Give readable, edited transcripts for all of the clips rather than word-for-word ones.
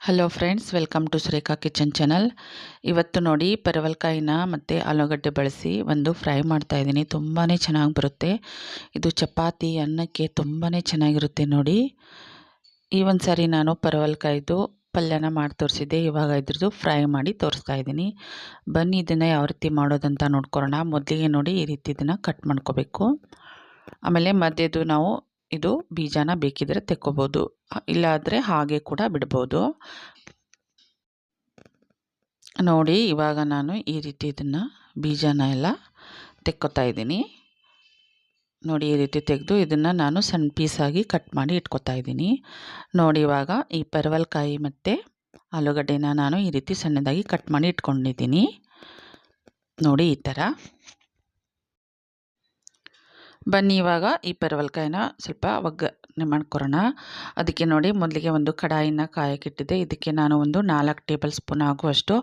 Hello friends, welcome to Surekha kitchen channel. ಇವತ್ತು ನೋಡಿ ಪರವಲಕಾಯಿನ ಮತ್ತು ಆಲೂಗಡ್ಡೆ ಬಳಸಿ ಒಂದು ಫ್ರೈ ಮಾಡ್ತಾಯಿದ್ದೀನಿ. ತುಂಬಾ ಚೆನ್ನಾಗಿ ಬರುತ್ತೆ. ಇದು ಚಪಾತಿ ಅನ್ನಕ್ಕೆ ತುಂಬಾ ಚೆನ್ನಾಗಿರುತ್ತೆ ನೋಡಿ. ಈ ಒಂದು ಸಾರಿ ನಾನು ಪರವಲಕಾಯಿದು ಪಲ್ಯನ ಮಾಡಿ ತೋರಿಸಿದ್ದೆ. ಇವಾಗ ಇದ್ರದ್ದು ಫ್ರೈ ಮಾಡಿ ತೋರಿಸ್ತಾ ಇದ್ದೀನಿ. ಬನ್ನಿ ಇದನ್ನು ಯಾವ ರೀತಿ ಮಾಡೋದಂತ ನೋಡ್ಕೊಳ್ಳೋಣ. ಮೊದಲಿಗೆ ನೋಡಿ ಈ ರೀತಿ ಇದನ್ನು ಕಟ್ ಮಾಡ್ಕೋಬೇಕು. ಆಮೇಲೆ ಮಧ್ಯದು ನಾವು ಇದು ಬೀಜನ ಬೇಕಿದ್ರೆ ತೆಕ್ಕೋಬೋದು, ಇಲ್ಲಾದರೆ ಹಾಗೆ ಕೂಡ ಬಿಡ್ಬೋದು. ನೋಡಿ ಇವಾಗ ನಾನು ಈ ರೀತಿ ಇದನ್ನು ಬೀಜನ ಎಲ್ಲ ತೆಕ್ಕೋತಾ ಇದ್ದೀನಿ. ನೋಡಿ ಈ ರೀತಿ ತೆಗೆದು ಇದನ್ನು ನಾನು ಸಣ್ಣ ಪೀಸಾಗಿ ಕಟ್ ಮಾಡಿ ಇಟ್ಕೋತಾ ಇದ್ದೀನಿ. ನೋಡಿ ಇವಾಗ ಈ ಪರವಲಕಾಯಿ ಮತ್ತು ಆಲೂಗಡ್ಡೆನ ನಾನು ಈ ರೀತಿ ಸಣ್ಣದಾಗಿ ಕಟ್ ಮಾಡಿ ಇಟ್ಕೊಂಡಿದ್ದೀನಿ. ನೋಡಿ ಈ ಥರ. ಬನ್ನಿ ಇವಾಗ ಈ ಪರವಲಕಾಯಿನ ಸ್ವಲ್ಪ ಒಗ್ಗರಣೆ ಮಾಡ್ಕೊಳ್ಳೋಣ. ಅದಕ್ಕೆ ನೋಡಿ ಮೊದಲಿಗೆ ಒಂದು ಕಡಾಯಿನ ಕಾಯಕ್ಕಿಟ್ಟಿದ್ದೆ. ಇದಕ್ಕೆ ನಾನು ಒಂದು 4 ಟೇಬಲ್ ಸ್ಪೂನ್ ಆಗುವಷ್ಟು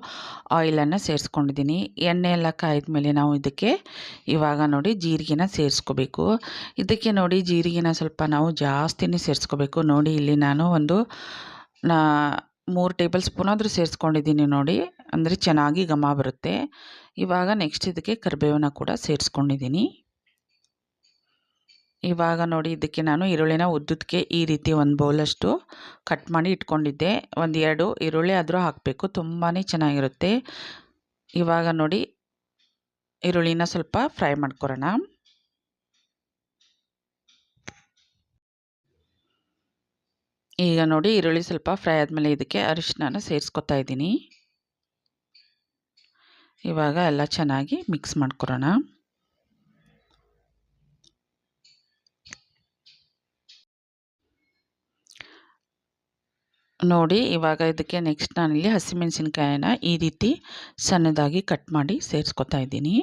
ಆಯಿಲನ್ನು ಸೇರಿಸ್ಕೊಂಡಿದ್ದೀನಿ. ಎಣ್ಣೆ ಎಲ್ಲ ಕಾಯ್ದ ಮೇಲೆ ನಾವು ಇದಕ್ಕೆ ಇವಾಗ ನೋಡಿ ಜೀರಿಗೆನ ಸೇರಿಸ್ಕೋಬೇಕು. ಇದಕ್ಕೆ ನೋಡಿ ಜೀರಿಗೆನ ಸ್ವಲ್ಪ ನಾವು ಜಾಸ್ತಿನೇ ಸೇರಿಸ್ಕೋಬೇಕು. ನೋಡಿ ಇಲ್ಲಿ ನಾನು ಒಂದು 3 ಟೇಬಲ್ ಸ್ಪೂನ್ ಆದರೂ ಸೇರಿಸ್ಕೊಂಡಿದ್ದೀನಿ ನೋಡಿ, ಅಂದರೆ ಚೆನ್ನಾಗಿ ಘಮ ಬರುತ್ತೆ. ಇವಾಗ ನೆಕ್ಸ್ಟ್ ಇದಕ್ಕೆ ಕರಿಬೇವನ್ನ ಕೂಡ ಸೇರಿಸ್ಕೊಂಡಿದ್ದೀನಿ. ಇವಾಗ ನೋಡಿ ಇದಕ್ಕೆ ನಾನು ಈರುಳ್ಳಿನ ಉದ್ದಕ್ಕೆ ಈ ರೀತಿ ಒಂದು ಬೌಲಷ್ಟು ಕಟ್ ಮಾಡಿ ಇಟ್ಕೊಂಡಿದ್ದೆ. 1-2 ಈರುಳ್ಳಿ ಆದರೂ ಹಾಕಬೇಕು, ತುಂಬಾ ಚೆನ್ನಾಗಿರುತ್ತೆ. ಇವಾಗ ನೋಡಿ ಈರುಳ್ಳಿನ ಸ್ವಲ್ಪ ಫ್ರೈ ಮಾಡ್ಕೊಳ್ಳೋಣ. ಈಗ ನೋಡಿ ಈರುಳ್ಳಿ ಸ್ವಲ್ಪ ಫ್ರೈ ಆದಮೇಲೆ ಇದಕ್ಕೆ ಅರಿಶಿನ ಸೇರಿಸ್ಕೊತಾ ಇದ್ದೀನಿ. ಇವಾಗ ಎಲ್ಲ ಚೆನ್ನಾಗಿ ಮಿಕ್ಸ್ ಮಾಡ್ಕೊಳ್ಳೋಣ. ನೋಡಿ ಇವಾಗ ಇದಕ್ಕೆ ನೆಕ್ಸ್ಟ್ ನಾನಿಲ್ಲಿ ಹಸಿಮೆಣಸಿನ್ಕಾಯಿನ ಈ ರೀತಿ ಸಣ್ಣದಾಗಿ ಕಟ್ ಮಾಡಿ ಸೇರಿಸ್ಕೊತಾ ಇದ್ದೀನಿ.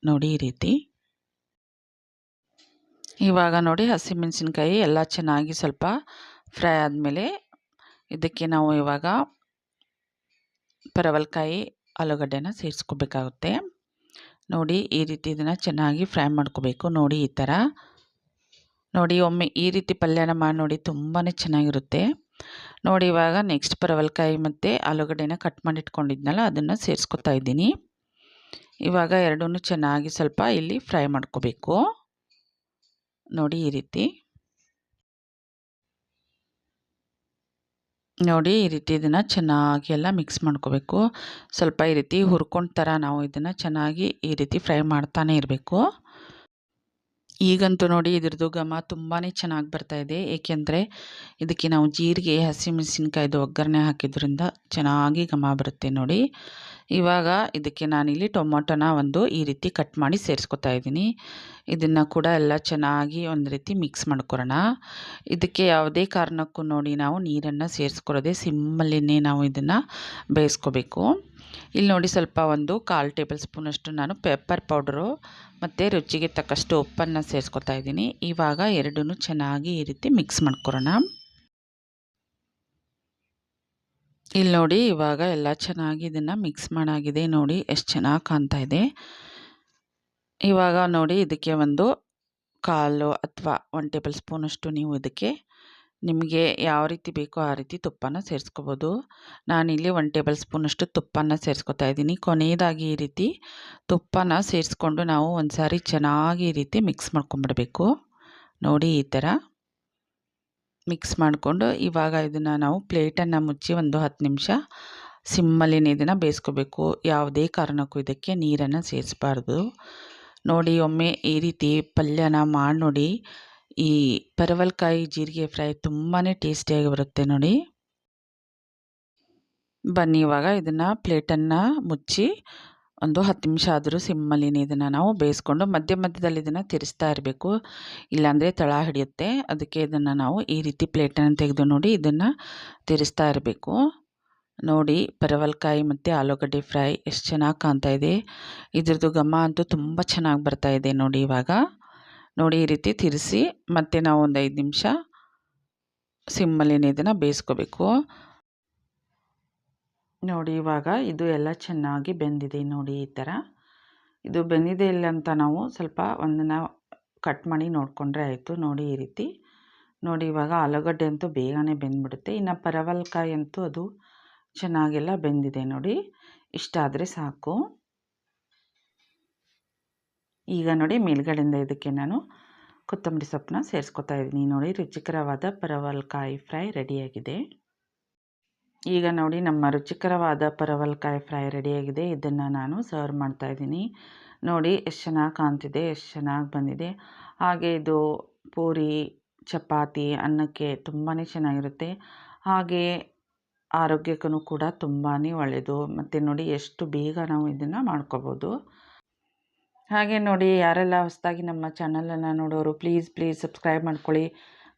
ನೋಡಿ ಈ ರೀತಿ. ಇವಾಗ ನೋಡಿ ಹಸಿಮೆಣಸಿನ್ಕಾಯಿ ಎಲ್ಲ ಚೆನ್ನಾಗಿ ಸ್ವಲ್ಪ ಫ್ರೈ ಆದಮೇಲೆ ಇದಕ್ಕೆ ನಾವು ಇವಾಗ ಪರವಲಕಾಯಿ ಆಲೂಗಡ್ಡೆನ ಸೇರಿಸ್ಕೋಬೇಕಾಗುತ್ತೆ. ನೋಡಿ ಈ ರೀತಿ ಇದನ್ನು ಚೆನ್ನಾಗಿ ಫ್ರೈ ಮಾಡ್ಕೋಬೇಕು. ನೋಡಿ ಈ ಥರ. ನೋಡಿ ಒಮ್ಮೆ ಈ ರೀತಿ ಪಲ್ಯನ ಮಾಡಿ ನೋಡಿ, ತುಂಬಾ ಚೆನ್ನಾಗಿರುತ್ತೆ. ನೋಡಿ ಇವಾಗ ನೆಕ್ಸ್ಟ್ ಪರವಲಕಾಯಿ ಮತ್ತು ಆಲೂಗಡ್ಡೆನ ಕಟ್ ಮಾಡಿ ಇಟ್ಕೊಂಡಿದ್ನಲ್ಲ ಅದನ್ನು ಸೇರಿಸ್ಕೊತಾ ಇದ್ದೀನಿ. ಇವಾಗ ಎರಡನ್ನೂ ಚೆನ್ನಾಗಿ ಸ್ವಲ್ಪ ಇಲ್ಲಿ ಫ್ರೈ ಮಾಡ್ಕೋಬೇಕು. ನೋಡಿ ಈ ರೀತಿ. ನೋಡಿ ಈ ರೀತಿ ಇದನ್ನು ಚೆನ್ನಾಗಿ ಎಲ್ಲ ಮಿಕ್ಸ್ ಮಾಡ್ಕೋಬೇಕು. ಸ್ವಲ್ಪ ಈ ರೀತಿ ಹುರ್ಕೊಂಡ ಥರ ನಾವು ಇದನ್ನು ಚೆನ್ನಾಗಿ ಈ ರೀತಿ ಫ್ರೈ ಮಾಡ್ತಾನೆ ಇರಬೇಕು. ಈಗಂತೂ ನೋಡಿ ಇದ್ರದ್ದು ಘಮ ತುಂಬಾ ಚೆನ್ನಾಗಿ ಬರ್ತಾಯಿದೆ. ಏಕೆಂದರೆ ಇದಕ್ಕೆ ನಾವು ಜೀರಿಗೆ ಹಸಿಮೆಣಸಿನ್ಕಾಯ್ದು ಒಗ್ಗರಣೆ ಹಾಕಿದ್ರಿಂದ ಚೆನ್ನಾಗಿ ಘಮ ಬರುತ್ತೆ ನೋಡಿ. ಇವಾಗ ಇದಕ್ಕೆ ನಾನಿಲ್ಲಿ ಟೊಮೊಟೊನ ಒಂದು ಈ ರೀತಿ ಕಟ್ ಮಾಡಿ ಸೇರಿಸ್ಕೊತಾ ಇದ್ದೀನಿ. ಇದನ್ನು ಕೂಡ ಎಲ್ಲ ಚೆನ್ನಾಗಿ ಒಂದು ರೀತಿ ಮಿಕ್ಸ್ ಮಾಡ್ಕೊಳ್ಳೋಣ. ಇದಕ್ಕೆ ಯಾವುದೇ ಕಾರಣಕ್ಕೂ ನೋಡಿ ನಾವು ನೀರನ್ನು ಸೇರಿಸ್ಕೊಳ್ಳೋದೆ, ಸಿಮ್ಮಲ್ಲಿನೇ ನಾವು ಇದನ್ನು ಬೇಯಿಸ್ಕೋಬೇಕು. ಇಲ್ಲಿ ನೋಡಿ ಸ್ವಲ್ಪ ಒಂದು 1/4 ಟೇಬಲ್ ಸ್ಪೂನಷ್ಟು ನಾನು ಪೆಪ್ಪರ್ ಪೌಡರು ಮತ್ತು ರುಚಿಗೆ ತಕ್ಕಷ್ಟು ಉಪ್ಪನ್ನು ಸೇರಿಸ್ಕೊತಾ ಇದ್ದೀನಿ. ಇವಾಗ ಎರಡನ್ನೂ ಚೆನ್ನಾಗಿ ಈ ರೀತಿ ಮಿಕ್ಸ್ ಮಾಡ್ಕೊಳ್ಳೋಣ. ಇಲ್ಲಿ ನೋಡಿ ಇವಾಗ ಎಲ್ಲ ಚೆನ್ನಾಗಿ ಇದನ್ನು ಮಿಕ್ಸ್ ಮಾಡಾಗಿದೆ. ನೋಡಿ ಎಷ್ಟು ಚೆನ್ನಾಗಿ ಕಾಣ್ತಾ ಇದೆ. ಇವಾಗ ನೋಡಿ ಇದಕ್ಕೆ ಒಂದು 1/4 ಅಥವಾ 1 ಟೇಬಲ್ ಸ್ಪೂನಷ್ಟು ನೀವು ಇದಕ್ಕೆ ನಿಮಗೆ ಯಾವ ರೀತಿ ಬೇಕೋ ಆ ರೀತಿ ತುಪ್ಪನ ಸೇರಿಸ್ಕೋಬೋದು. ನಾನಿಲ್ಲಿ 1 ಟೇಬಲ್ ಸ್ಪೂನಷ್ಟು ತುಪ್ಪನ ಸೇರಿಸ್ಕೊತಾ ಇದ್ದೀನಿ. ಕೊನೆಯದಾಗಿ ಈ ರೀತಿ ತುಪ್ಪನ ಸೇರಿಸ್ಕೊಂಡು ನಾವು ಒಂದು ಸಾರಿ ಚೆನ್ನಾಗಿ ಈ ರೀತಿ ಮಿಕ್ಸ್ ಮಾಡ್ಕೊಂಬಿಡಬೇಕು. ನೋಡಿ ಈ ಥರ ಮಿಕ್ಸ್ ಮಾಡಿಕೊಂಡು ಇವಾಗ ಇದನ್ನು ನಾವು ಪ್ಲೇಟನ್ನು ಮುಚ್ಚಿ ಒಂದು 10 ನಿಮಿಷ ಸಿಮ್ಮಲ್ಲಿನೇ ಇದನ್ನು ಬೇಯಿಸ್ಕೋಬೇಕು. ಯಾವುದೇ ಕಾರಣಕ್ಕೂ ಇದಕ್ಕೆ ನೀರನ್ನು ಸೇರಿಸಬಾರ್ದು. ನೋಡಿ ಒಮ್ಮೆ ಈ ರೀತಿ ಪಲ್ಯನ ಮಾಡಿ ನೋಡಿ. ಈ ಪರವಲಕಾಯಿ ಜೀರಿಗೆ ಫ್ರೈ ತುಂಬಾ ಟೇಸ್ಟಿಯಾಗಿ ಬರುತ್ತೆ ನೋಡಿ. ಬನ್ನಿ ಇವಾಗ ಇದನ್ನು ಪ್ಲೇಟನ್ನು ಮುಚ್ಚಿ ಒಂದು 10 ನಿಮಿಷ ಆದರೂ ಸಿಮ್ಮಲ್ಲಿನೇ ಇದನ್ನು ನಾವು ಬೇಯಿಸ್ಕೊಂಡು ಮಧ್ಯ ಮಧ್ಯದಲ್ಲಿ ಇದನ್ನು ತಿರುಗಿಸ್ತಾ ಇರಬೇಕು, ಇಲ್ಲಾಂದರೆ ತಳ ಹಿಡಿಯುತ್ತೆ. ಅದಕ್ಕೆ ಇದನ್ನು ನಾವು ಈ ರೀತಿ ಪ್ಲೇಟನ್ನು ತೆಗೆದು ನೋಡಿ ಇದನ್ನು ತಿರುಗಿಸ್ತಾ ಇರಬೇಕು. ನೋಡಿ ಪರವಲಕಾಯಿ ಮತ್ತು ಆಲೂಗಡ್ಡೆ ಫ್ರೈ ಎಷ್ಟು ಚೆನ್ನಾಗಿ ಕಾಣ್ತಾ ಇದೆ. ಇದ್ರದ್ದು ಘಮ ಅಂತೂ ತುಂಬ ಚೆನ್ನಾಗಿ ಬರ್ತಾ ಇದೆ ನೋಡಿ. ಇವಾಗ ನೋಡಿ ಈ ರೀತಿ ತಿರ್ಗಿಸಿ ಮತ್ತೆ ನಾವು ಒಂದು 5 ನಿಮಿಷ ಸಿಮ್ಮಲ್ಲಿನೇ ಇದನ್ನು ಬೇಯಿಸ್ಕೋಬೇಕು. ನೋಡಿ ಇವಾಗ ಇದು ಎಲ್ಲ ಚೆನ್ನಾಗಿ ಬೆಂದಿದೆ ನೋಡಿ. ಈ ಥರ ಇದು ಬೆಂದಿದೆ ಇಲ್ಲ ಅಂತ ನಾವು ಸ್ವಲ್ಪ ಒಂದನ್ನು ಕಟ್ ಮಾಡಿ ನೋಡಿಕೊಂಡ್ರೆ ಆಯಿತು. ನೋಡಿ ಈ ರೀತಿ ನೋಡಿ ಇವಾಗ ಆಲೂಗಡ್ಡೆ ಅಂತೂ ಬೇಗನೆ ಬೆಂದ್ಬಿಡುತ್ತೆ. ಇನ್ನು ಪರವಲಕಾಯಿ ಅಂತೂ ಅದು ಚೆನ್ನಾಗೆಲ್ಲ ಬೆಂದಿದೆ ನೋಡಿ. ಇಷ್ಟ ಆದರೆ ಸಾಕು. ಈಗ ನೋಡಿ ಮೇಲ್ಗಡೆಯಿಂದ ಇದಕ್ಕೆ ನಾನು ಕೊತ್ತಂಬರಿ ಸೊಪ್ಪನ್ನ ಸೇರಿಸ್ಕೊತಾ ಇದ್ದೀನಿ. ನೋಡಿ ರುಚಿಕರವಾದ ಪರವಲಕಾಯಿ ಫ್ರೈ ರೆಡಿಯಾಗಿದೆ. ಈಗ ನೋಡಿ ನಮ್ಮ ರುಚಿಕರವಾದ ಪರವಲಕಾಯಿ ಫ್ರೈ ರೆಡಿಯಾಗಿದೆ. ಇದನ್ನು ನಾನು ಸರ್ವ್ ಮಾಡ್ತಾಯಿದ್ದೀನಿ. ನೋಡಿ ಎಷ್ಟು ಚೆನ್ನಾಗಿ ಕಾಣ್ತಿದೆ, ಎಷ್ಟು ಚೆನ್ನಾಗಿ ಬಂದಿದೆ. ಹಾಗೆ ಇದು ಪೂರಿ, ಚಪಾತಿ, ಅನ್ನಕ್ಕೆ ತುಂಬಾ ಚೆನ್ನಾಗಿರುತ್ತೆ. ಹಾಗೆ ಆರೋಗ್ಯಕ್ಕೂ ಕೂಡ ತುಂಬಾ ಒಳ್ಳೆಯದು. ಮತ್ತು ನೋಡಿ ಎಷ್ಟು ಬೇಗ ನಾವು ಇದನ್ನು ಮಾಡ್ಕೋಬೋದು. ಹಾಗೆ ನೋಡಿ ಯಾರೆಲ್ಲ ಹೊಸದಾಗಿ ನಮ್ಮ ಚಾನಲನ್ನು ನೋಡೋರು ಪ್ಲೀಸ್ ಸಬ್ಸ್ಕ್ರೈಬ್ ಮಾಡ್ಕೊಳ್ಳಿ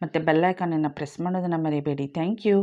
ಮತ್ತು ಬೆಲ್ ಐಕಾನನ್ನು ಪ್ರೆಸ್ ಮಾಡೋದನ್ನು ಮರಿಬೇಡಿ. Thank you.